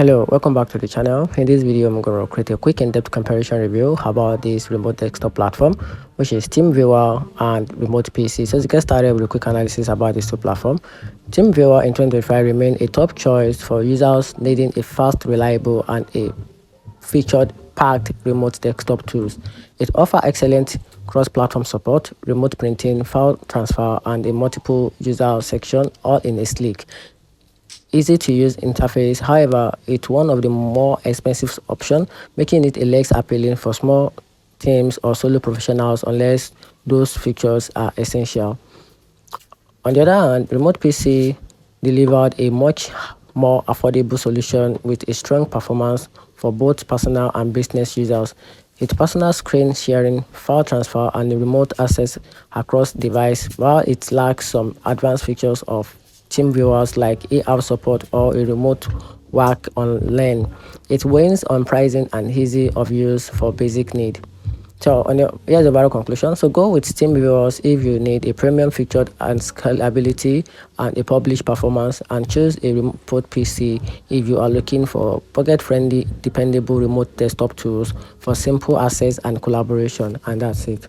Hello, welcome back to the channel. In this video, I'm going to create a quick in-depth comparison review about this remote desktop platform, which is TeamViewer and RemotePC. So let's get started with a quick analysis about these two platforms. TeamViewer in 2025 remained a top choice for users needing a fast, reliable, and a featured packed remote desktop tools. It offers excellent cross-platform support, remote printing, file transfer, and a multiple user section all in a sleek, easy to use interface. However, it's one of the more expensive options, making it a less appealing for small teams or solo professionals unless those features are essential. On the other hand, Remote PC delivered a much more affordable solution with a strong performance for both personal and business users. Its personal screen sharing, file transfer, and remote access across device, while it lacks some advanced features of team viewers like AR support or a remote work on LAN. It wins on pricing and easy of use for basic need. So here's the overall conclusion. So go with Steam Viewers if you need a premium featured and scalability and a published performance, and choose a remote PC if you are looking for pocket-friendly, dependable remote desktop tools for simple access and collaboration. And that's it.